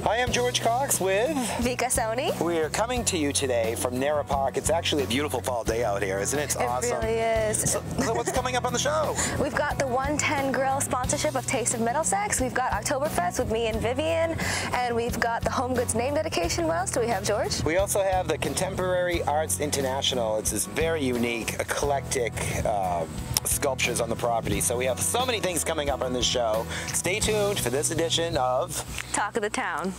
Hi, I'm George Cox with Vika Sony. We are coming to you today from Narra Park. It's actually a beautiful fall day out here, isn't it? It's awesome. It really is. So what's coming up on the show? We've got the 110 Grill sponsorship of Taste of Middlesex. We've got Oktoberfest with me and Vivian, and we've got the HomeGoods name dedication. What else do we have, George? We also have the Contemporary Arts International. It's this very unique, eclectic sculptures on the property. So we have so many things coming up on this show. Stay tuned for this edition of Talk of the Town.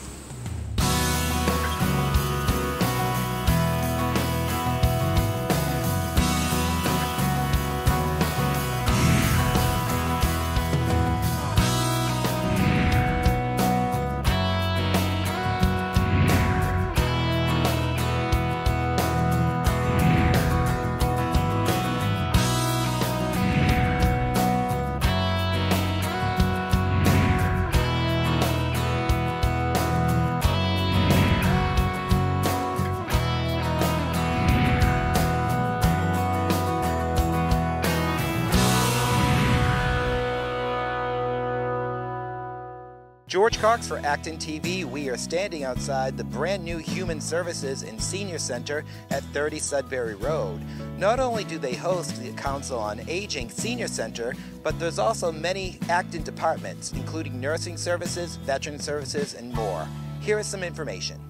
George Cox for ActonTV. We are standing outside the brand new Human Services and Senior Center at 30 Sudbury Road. Not only do they host the Council on Aging Senior Center, but there's also many Acton departments, including nursing services, veteran services, and more. Here is some information.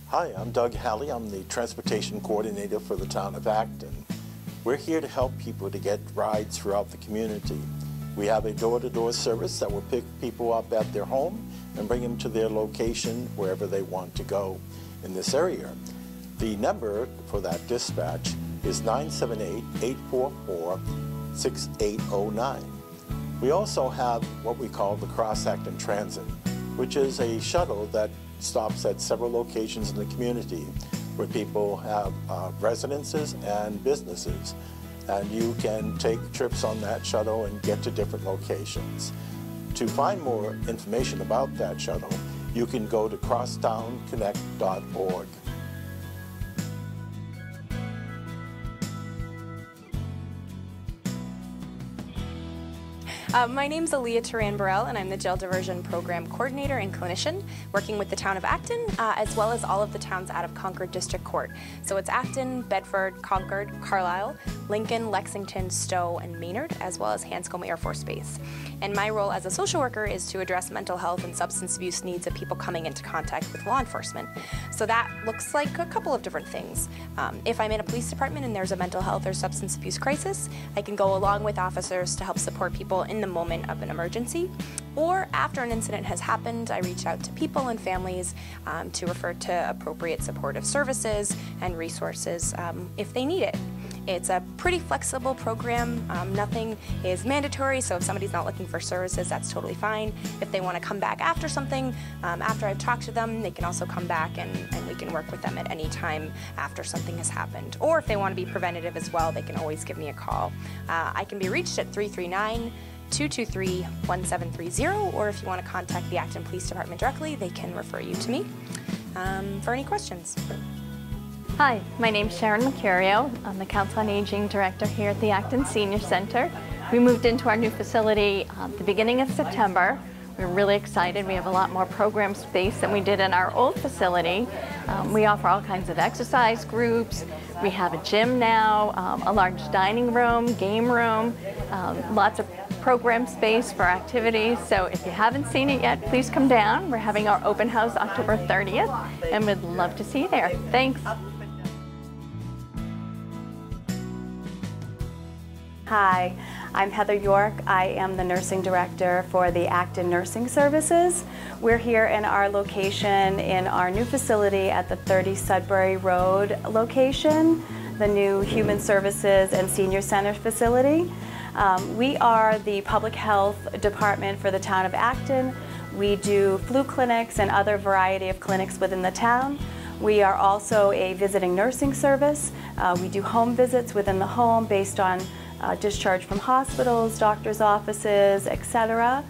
Hi, I'm Doug Halley. I'm the Transportation Coordinator for the town of Acton. We're here to help people to get rides throughout the community. We have a door-to-door service that will pick people up at their home and bring them to their location wherever they want to go in this area. The number for that dispatch is 978-844-6809. We also have what we call the Cross Acton Transit, which is a shuttle that stops at several locations in the community where people have residences and businesses. And you can take trips on that shuttle and get to different locations. To find more information about that shuttle, you can go to crosstownconnect.org. My name's Aaliyah Turan-Burrell, and I'm the Jail Diversion Program Coordinator and Clinician, working with the town of Acton, as well as all of the towns out of Concord District Court. So it's Acton, Bedford, Concord, Carlisle, Lincoln, Lexington, Stowe, and Maynard, as well as Hanscom Air Force Base. And my role as a social worker is to address mental health and substance abuse needs of people coming into contact with law enforcement. So that looks like a couple of different things. If I'm in a police department and there's a mental health or substance abuse crisis, I can go along with officers to help support people in the moment of an emergency. Or after an incident has happened, I reach out to people and families to refer to appropriate supportive services and resources if they need it. It's a pretty flexible program. Nothing is mandatory, so if somebody's not looking for services, that's totally fine. If they want to come back after something, after I've talked to them, they can also come back and we can work with them at any time after something has happened. Or if they want to be preventative as well, they can always give me a call. I can be reached at 339-223-1730, or if you want to contact the Acton Police Department directly, they can refer you to me for any questions. Hi, my name's Sharon Mercurio. I'm the Council on Aging Director here at the Acton Senior Center. We moved into our new facility at the beginning of September. We're really excited. We have a lot more program space than we did in our old facility. We offer all kinds of exercise groups. We have a gym now, a large dining room, game room, lots of program space for activities. So if you haven't seen it yet, please come down. We're having our open house October 30th, and we'd love to see you there. Thanks. Hi, I'm Heather York. I am the Nursing Director for the Acton Nursing Services. We're here in our location in our new facility at the 30 Sudbury Road location, the new Human Services and Senior Center facility. We are the public health department for the town of Acton. We do flu clinics and other variety of clinics within the town. We are also a visiting nursing service. We do home visits within the home based on discharge from hospitals, doctor's offices, etc.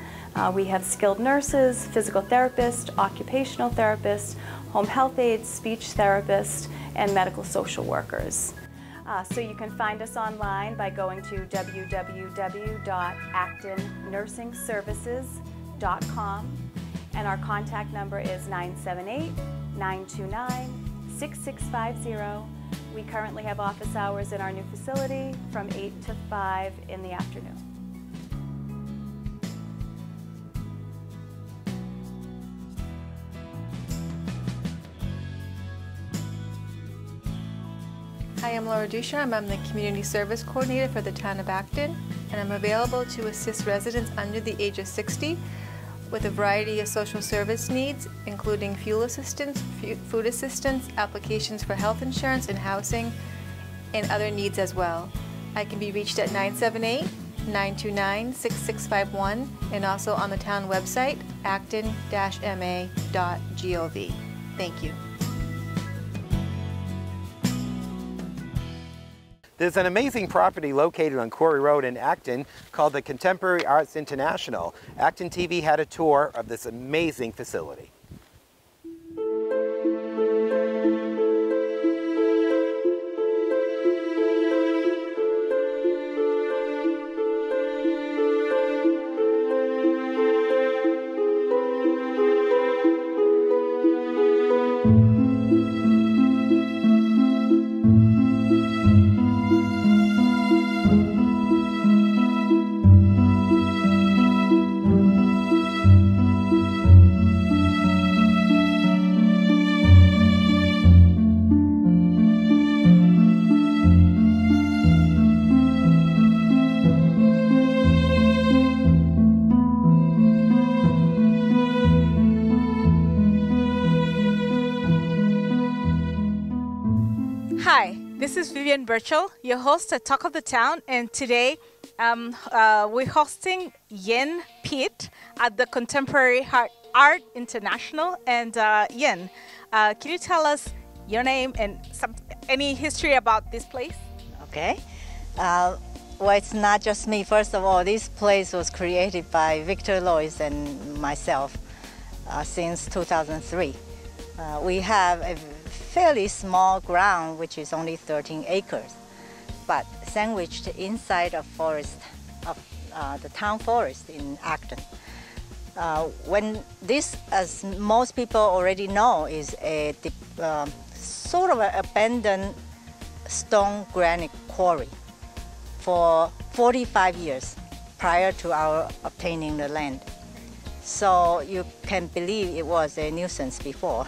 We have skilled nurses, physical therapists, occupational therapists, home health aides, speech therapists, and medical social workers. So you can find us online by going to www.actonnursingservices.com. and our contact number is 978-929-6650. We currently have office hours in our new facility from 8 to 5 in the afternoon. Hi, I'm Laura Ducharme. I'm the Community Service Coordinator for the Town of Acton, and I'm available to assist residents under the age of 60 with a variety of social service needs, including fuel assistance, food assistance, applications for health insurance and housing, and other needs as well. I can be reached at 978-929-6651 and also on the town website, acton-ma.gov. Thank you. There's an amazing property located on Quarry Road in Acton called the Contemporary Arts International. ActonTV had a tour of this amazing facility. Hi, this is Vivian Burchell, your host at Talk of the Town, and today we're hosting Yen Pete at the Contemporary Art International. And Yen, can you tell us your name and any history about this place? Okay. Well, it's not just me. First of all, this place was created by Victor Lois and myself since 2003. We have a fairly small ground, which is only 13 acres, but sandwiched inside a forest of the town forest in Acton. When this, as most people already know, is a sort of an abandoned stone granite quarry for 45 years prior to our obtaining the land. So you can believe it was a nuisance before.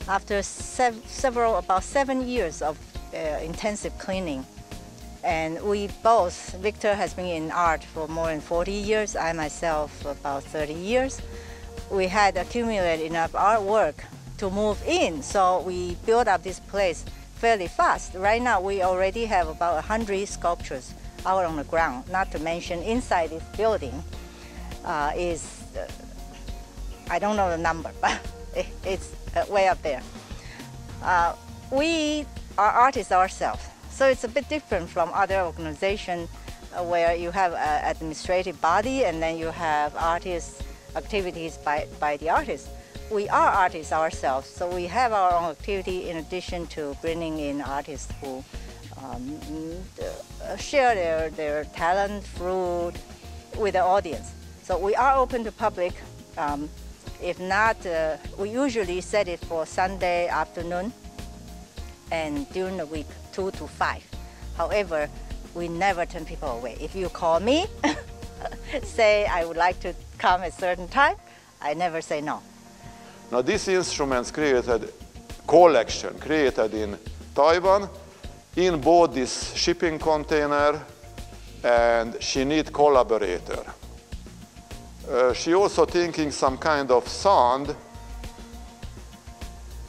After about 7 years of intensive cleaning, and we both, Victor has been in art for more than 40 years, I myself about 30 years, we had accumulated enough artwork to move in, so we built up this place fairly fast. Right now we already have about 100 sculptures out on the ground, not to mention inside this building is, I don't know the number, but it's way up there. We are artists ourselves, so it's a bit different from other organizations where you have an administrative body and then you have artists activities by the artists. We are artists ourselves, so we have our own activity in addition to bringing in artists who share their talent, fruit with the audience. So we are open to public. If not, we usually set it for Sunday afternoon and during the week 2 to 5. However, we never turn people away. If you call me, say I would like to come at a certain time, I never say no. Now this instrument's collection created in Taiwan, in both this shipping container, and she need collaborator. She also thinking some kind of sound,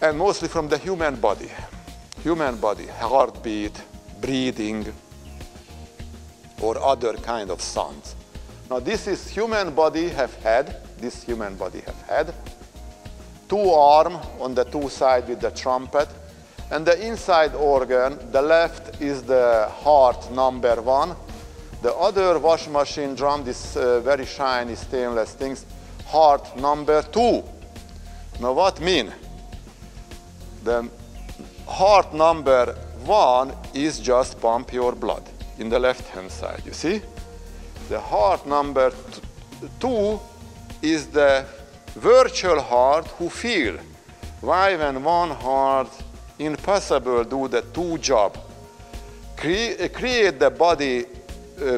and mostly from the human body, heartbeat, breathing, or other kind of sounds. Now this is human body have had, two arms on the two sides with the trumpet, and the inside organ, the left is the heart number 1. The other wash machine drum, this very shiny stainless things, heart number 2. Now what mean? The heart number 1 is just pump your blood in the left hand side, you see? The heart number 2 is the virtual heart who feel. Why when one heart impossible do the two job? Create the body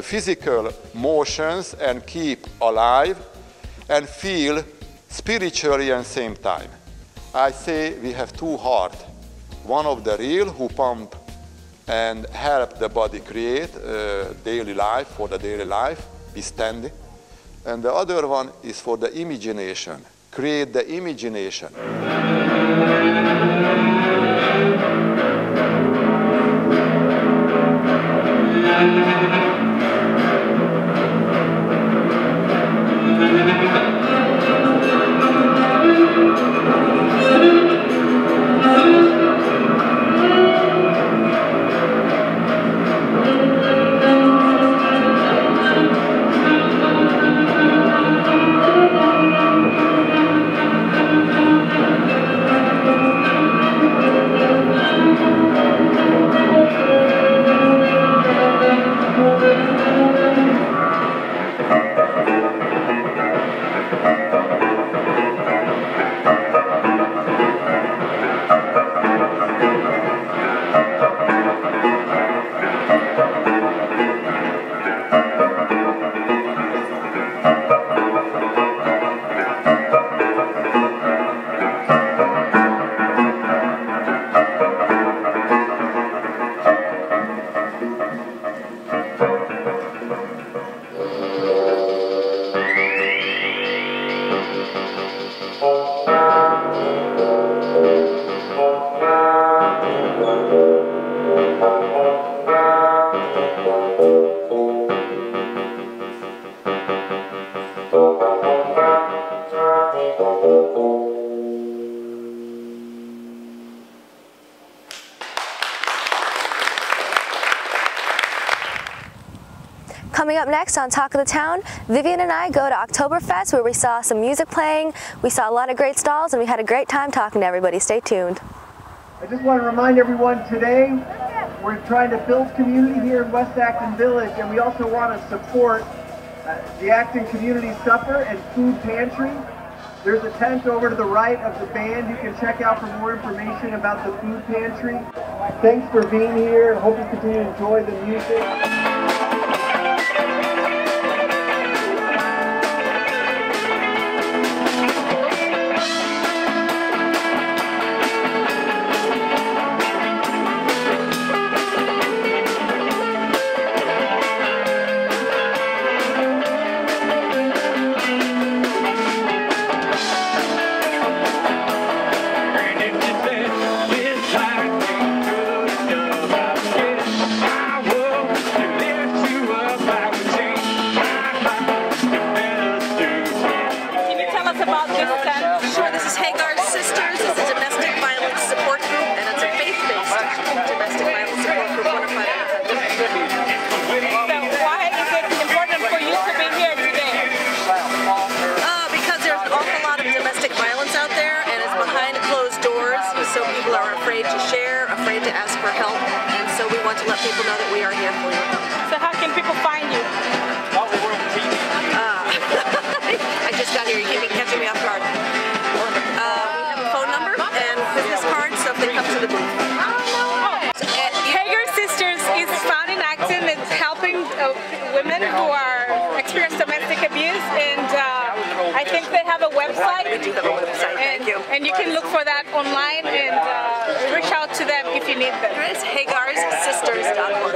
physical motions and keep alive and feel spiritually at the same time. I say we have two hearts. One of the real who pump and help the body create daily life, for the daily life, be standing. And the other one is for the imagination, create the imagination. Coming up next on Talk of the Town, Vivian and I go to Oktoberfest where we saw some music playing, we saw a lot of great stalls, and we had a great time talking to everybody. Stay tuned. I just want to remind everyone today, we're trying to build community here in West Acton Village, and we also want to support the Acton Community Supper and Food Pantry. There's a tent over to the right of the band you can check out for more information about the Food Pantry. Thanks for being here, and hope you continue to enjoy the music. To let people know that we are here for you. So how can people find you? I just got here. You keep catching me off guard. We have a phone number and business cards, so if they come to the booth. Hager Sisters is found in Acton. It's helping women who are experiencing domestic abuse, and I think they have a website. We do have a website. Thank you. And you can look for that online and reach out to them if you need them. It's HagarSisters.org.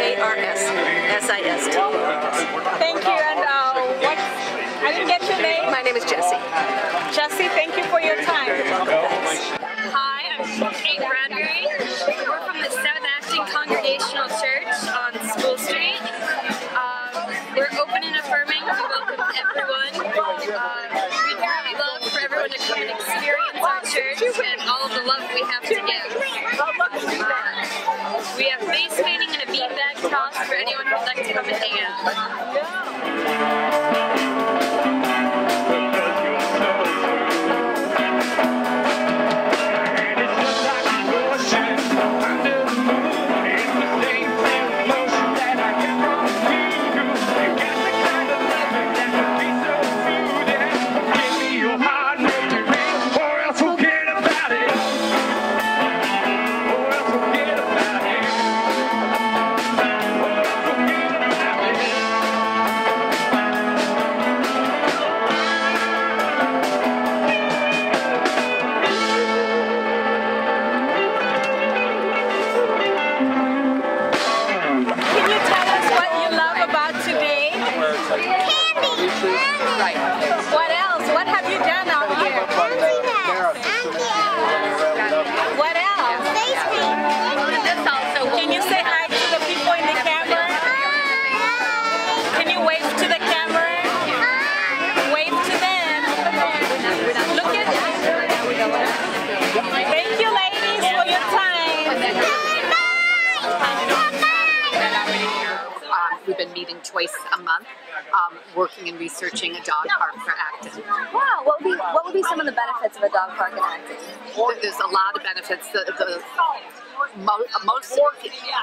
HAGARSSIST. Thank you. And I didn't get your name. My name is Jessie. Jessie, thank you for your time. Hi, I'm Kate Bradbury. We're from the South Acton Congregational Church on School Street. We're open and affirming. We welcome everyone. We'd really love for everyone to come and experience our church and all of the love we have to give. We have face painting and a beanbag toss for anyone who'd like to come and hang out. meeting twice a month, working and researching a dog park for Acton. Wow, what would be some of the benefits of a dog park in Acton? There's a lot of benefits.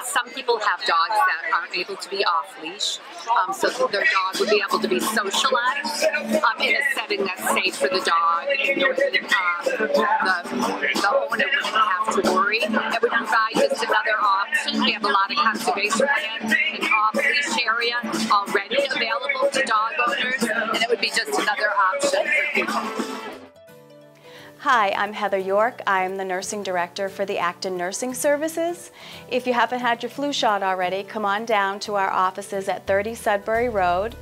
Some people have dogs that aren't able to be off leash, so their dog would be able to be socialized in a setting that's safe for the dog. And the owner wouldn't have to worry. It would provide just another option. We have a lot of conservation land and off leash area already available to dog owners, and it would be just another option for people. Hi, I'm Heather York. I'm the Nursing Director for the Acton Nursing Services. If you haven't had your flu shot already, come on down to our offices at 30 Sudbury Road,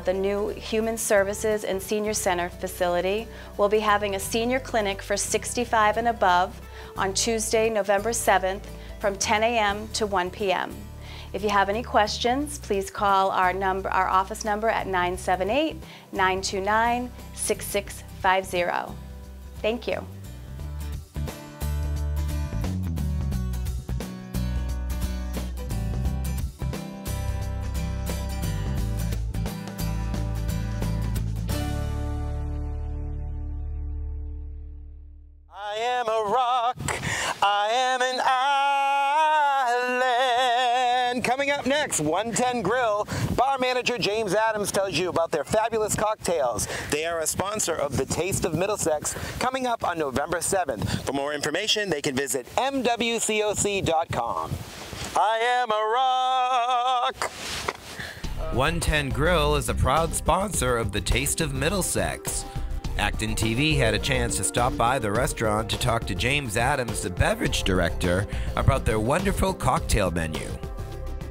the new Human Services and Senior Center facility. We'll be having a senior clinic for 65 and above on Tuesday, November 7th from 10 a.m. to 1 p.m. If you have any questions, please call our office number at 978-929-6650. Thank you. I am a rock, I am an island. Coming up next, 110 Grill. Bar manager James Adams tells you about their fabulous cocktails. They are a sponsor of the Taste of Middlesex, coming up on November 7th. For more information, they can visit mwcoc.com. I am a rock. 110 Grill is a proud sponsor of the Taste of Middlesex. ActonTV had a chance to stop by the restaurant to talk to James Adams, the beverage director, about their wonderful cocktail menu.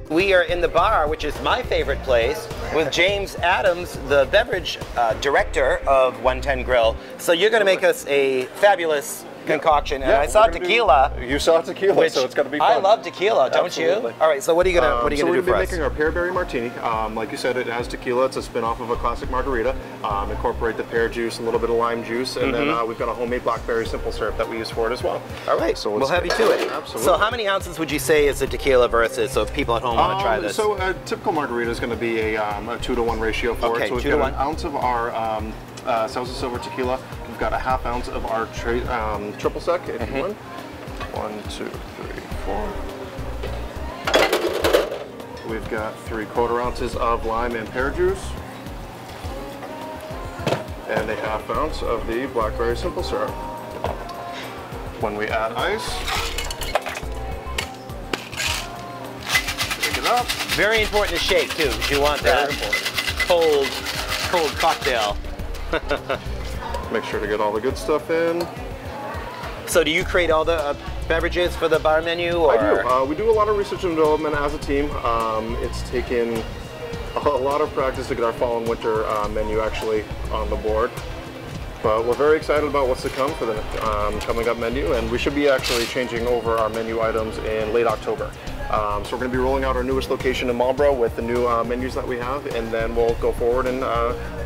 We are in the bar, which is my favorite place, with James Adams, the beverage director of 110 Grill. So you're going to make us a fabulous concoction, and I saw tequila. You saw tequila, so it's going to be fun. I love tequila, don't Absolutely. you? All right, so what are you going to do for us? So we're going to be making our pear berry martini. Like you said, it has tequila. It's a spin-off of a classic margarita. Incorporate the pear juice, a little bit of lime juice, and then we've got a homemade blackberry simple syrup that we use for it as well. All right, so we'll have you to it. Absolutely. So how many ounces would you say is the tequila versus, so if people at home want to try this? So a typical margarita is going to be a 2-to-1 ratio for it. So we've got an ounce of our Sousa Silver tequila. We've got a ½ ounce of our triple sec, if you want. 1, 2, 3, 4. We've got 3/4 ounces of lime and pear juice. And a ½ ounce of the blackberry simple syrup. When we add ice, shake it up. Very important to shake too, because you want that cold cocktail. Make sure to get all the good stuff in. So do you create all the beverages for the bar menu? Or? I do. We do a lot of research and development as a team. It's taken a lot of practice to get our fall and winter menu actually on the board. But we're very excited about what's to come for the coming up menu, and we should be actually changing over our menu items in late October. So we're going to be rolling out our newest location in Marlborough with the new menus that we have, and then we'll go forward and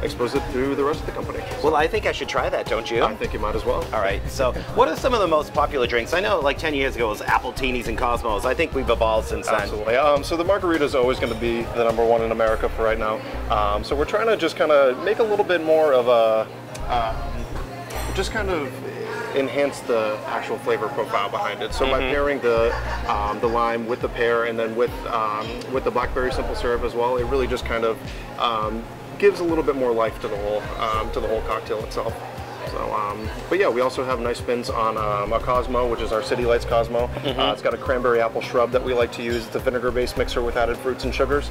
expose it to the rest of the company. Well, I think I should try that, don't you? I think you might as well. All right, so what are some of the most popular drinks? I know like 10 years ago it was Appletinis and Cosmos. I think we've evolved since then. Absolutely. So the margarita is always going to be the #1 in America for right now. So we're trying to just kind of make a little bit more of a, just kind of enhance the actual flavor profile behind it. So by pairing the lime with the pear and then with the blackberry simple syrup as well, it really just kind of gives a little bit more life to the whole cocktail itself. So, but yeah, we also have nice spins on a Cosmo, which is our City Lights Cosmo. It's got a cranberry apple shrub that we like to use. It's a vinegar-based mixer with added fruits and sugars,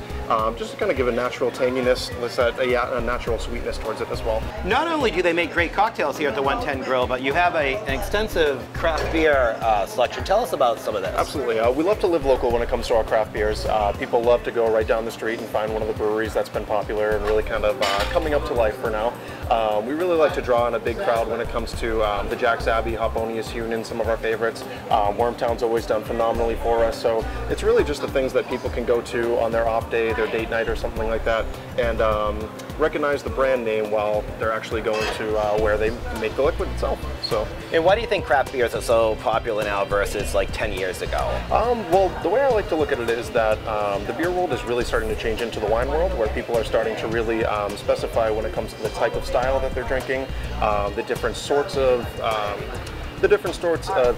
just to kind of give a natural tanginess, a natural sweetness towards it as well. Not only do they make great cocktails here at the 110 Grill, but you have an extensive craft beer selection. Tell us about some of this. Absolutely. We love to live local when it comes to our craft beers. People love to go right down the street and find one of the breweries that's been popular and really kind of coming up to life for now. We really like to draw on a big proud when it comes to the Jack's Abbey, Hoponius Union, some of our favorites. Wormtown's always done phenomenally for us. So it's really just the things that people can go to on their off day, their date night or something like that, and recognize the brand name while they're actually going to where they make the liquid itself. So. And why do you think craft beers are so popular now versus like 10 years ago? Well, the way I like to look at it is that the beer world is really starting to change into the wine world, where people are starting to really specify when it comes to the type of style that they're drinking, the different sorts of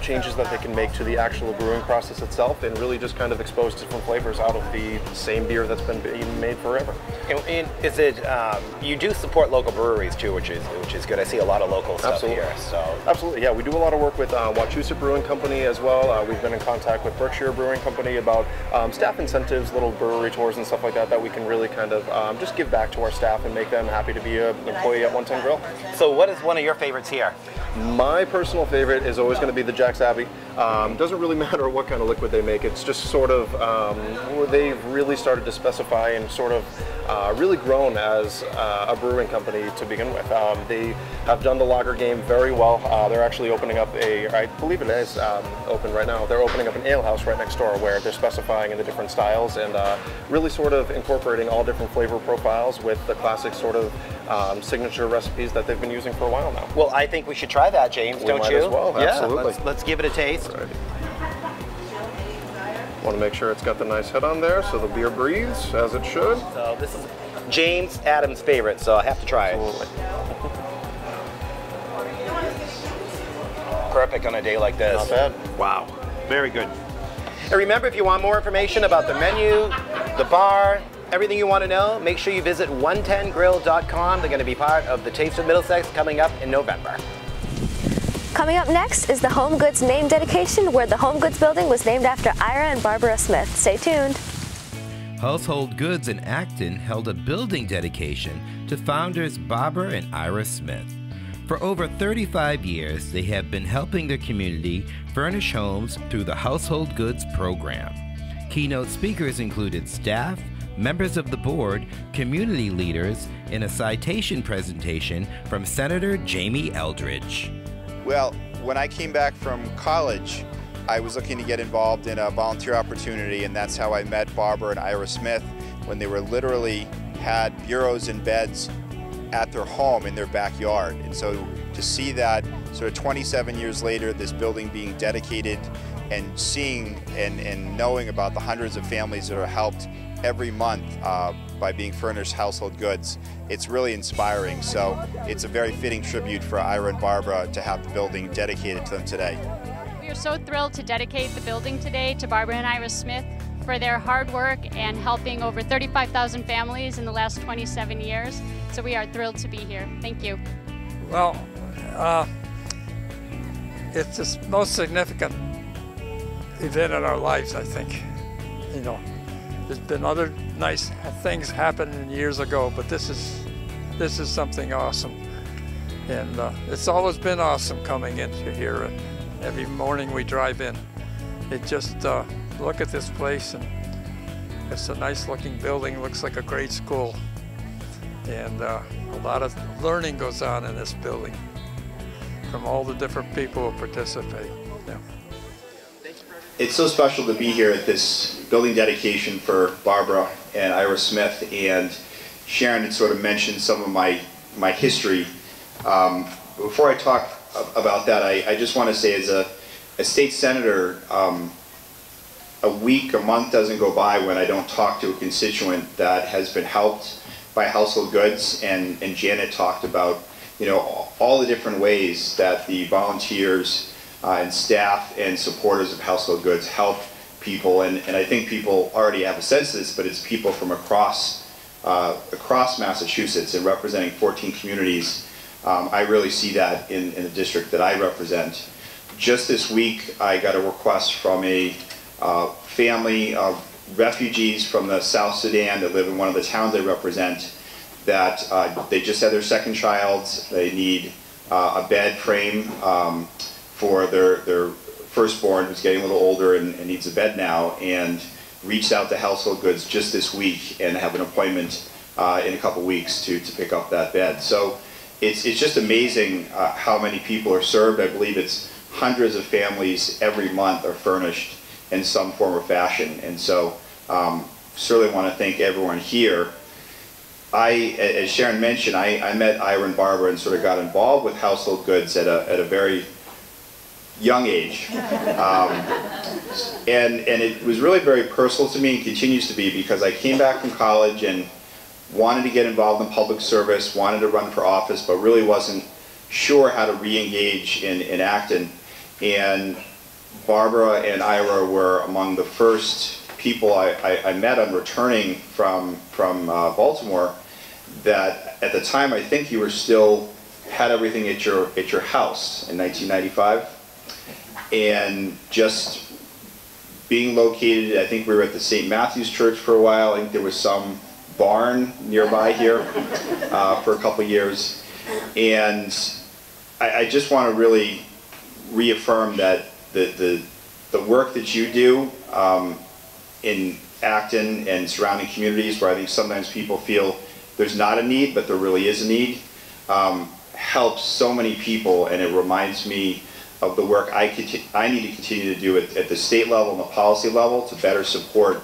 changes that they can make to the actual brewing process itself, and really just kind of expose different flavors out of the same beer that's been being made forever. And is it, you do support local breweries too, which is good. I see a lot of local stuff Absolutely. here. So. Absolutely, yeah. We do a lot of work with Wachusett Brewing Company as well. We've been in contact with Berkshire Brewing Company about staff incentives, little brewery tours and stuff like that, that we can really kind of just give back to our staff and make them happy to be an employee at 110 Grill. So what is one of your favorites here? My personal favorite is always going to be the Jack's Abbey. Doesn't really matter what kind of liquid they make. It's just sort of, they've really started to specify and sort of really grown as a brewing company to begin with. They have done the lager game very well. They're actually opening up I believe it is open right now. They're opening up an ale house right next door where they're specifying in the different styles and really sort of incorporating all different flavor profiles with the classic sort of signature recipes that they've been using for a while now. Well, I think we should try that, James, don't you? As well, absolutely. Yeah, let's give it a taste. Right. Want to make sure it's got the nice head on there so the beer breathes as it should. So this is James Adams' favorite, so I have to try it. Perfect on a day like this. Not bad. Wow, very good. And remember, if you want more information about the menu, the bar, everything you want to know, make sure you visit 110grill.com. They're going to be part of the Taste of Middlesex coming up in November. Coming up next is the HomeGoods name dedication, where the HomeGoods building was named after Ira and Barbara Smith. Stay tuned. Household Goods in Acton held a building dedication to founders Barbara and Ira Smith. For over 35 years, they have been helping their community furnish homes through the Household Goods program. Keynote speakers included staff, members of the board, community leaders, and a citation presentation from Senator Jamie Eldridge. Well, when I came back from college, I was looking to get involved in a volunteer opportunity, and that's how I met Barbara and Ira Smith when they were literally had bureaus and beds at their home in their backyard. And so to see that sort of 27 years later, this building being dedicated and seeing and knowing about the hundreds of families that are helped every month by being furnished household goods, it's really inspiring. So it's a very fitting tribute for Ira and Barbara to have the building dedicated to them today. We are so thrilled to dedicate the building today to Barbara and Ira Smith for their hard work and helping over 35,000 families in the last 27 years. So we are thrilled to be here. Thank you. Well, it's the most significant event in our lives, I think. You know, there's been other nice things happening years ago, but this is something awesome. And it's always been awesome coming into here. And every morning we drive in, it just look at this place, and it's a nice looking building, looks like a great school. And a lot of learning goes on in this building from all the different people who participate. Yeah. It's so special to be here at this building dedication for Barbara and Ira Smith, and Sharon had sort of mentioned some of my history. Before I talk about that, I just want to say, as a state senator, a week, a month doesn't go by when I don't talk to a constituent that has been helped by household goods, and Janet talked about, you know, all the different ways that the volunteers and staff and supporters of household goods help people, and I think people already have a sense of this, but it's people from across Massachusetts and representing 14 communities. I really see that in the district that I represent. Just this week, I got a request from a family of refugees from the South Sudan that live in one of the towns I represent, that they just had their second child. They need a bed frame for their firstborn, who's getting a little older and needs a bed now, and reached out to Household Goods just this week and have an appointment in a couple weeks to pick up that bed. So it's just amazing how many people are served. I believe it's hundreds of families every month are furnished in some form or fashion. And so certainly want to thank everyone here. As Sharon mentioned, I met Ira and Barbara and sort of got involved with household goods at a very young age. And it was really very personal to me and continues to be, because I came back from college and wanted to get involved in public service, wanted to run for office, but really wasn't sure how to re-engage in Acton. And Barbara and Ira were among the first people I met on returning from Baltimore, that at the time I think you were still had everything at your house in 1995. And just being located, I think we were at the St. Matthew's Church for a while. I think there was some barn nearby here for a couple years. And I just want to really reaffirm that the work that you do in Acton and surrounding communities, where I think sometimes people feel there's not a need, but there really is a need, helps so many people, and it reminds me of the work I need to continue to do at the state level and the policy level to better support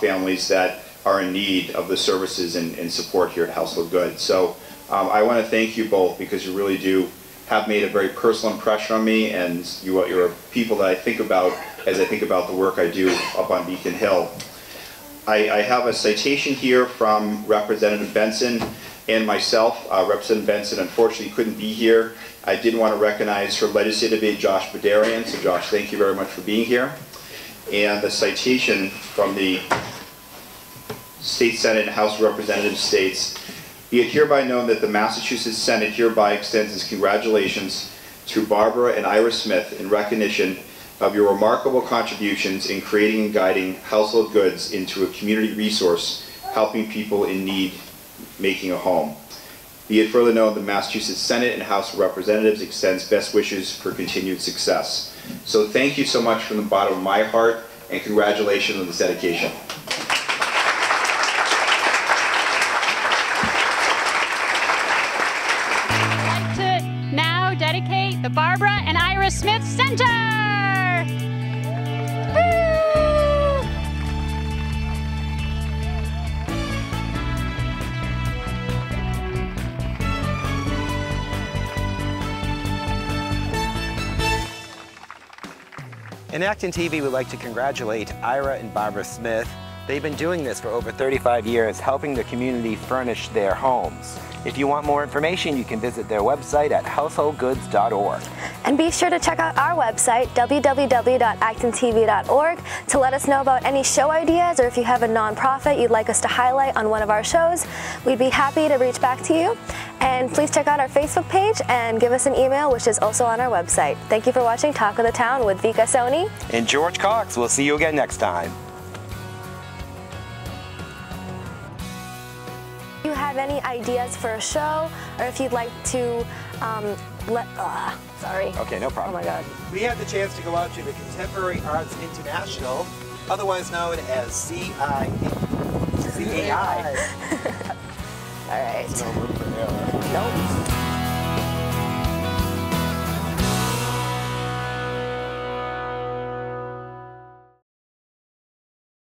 families that are in need of the services and support here at Household Goods. So I want to thank you both, because you really do have made a very personal impression on me, and you're people that I think about as I think about the work I do up on Beacon Hill. I have a citation here from Representative Benson and myself. Representative Benson unfortunately couldn't be here. I did want to recognize her legislative aide, Josh Badarian. So Josh, thank you very much for being here. And the citation from the State Senate and House of Representatives states, "Be it hereby known that the Massachusetts Senate hereby extends its congratulations to Barbara and Ira Smith in recognition of your remarkable contributions in creating and guiding Household Goods into a community resource, helping people in need making a home. Be it further known the Massachusetts Senate and House of Representatives extends best wishes for continued success." So thank you so much from the bottom of my heart, and congratulations on this dedication. I'd like to now dedicate the Barbara and Ira Smith Center. In ActonTV, we'd like to congratulate Ira and Barbara Smith. They've been doing this for over 35 years, helping the community furnish their homes. If you want more information, you can visit their website at householdgoods.org. And be sure to check out our website, www.actontv.org, to let us know about any show ideas, or if you have a nonprofit you'd like us to highlight on one of our shows. We'd be happy to reach back to you. And please check out our Facebook page and give us an email, which is also on our website. Thank you for watching Talk of the Town with Vika Soni and George Cox. We'll see you again next time. If you have any ideas for a show, or if you'd like to sorry. Okay, no problem. Oh my God. We had the chance to go out to the Contemporary Arts International, otherwise known as CAI. All right. No room for error. Nope.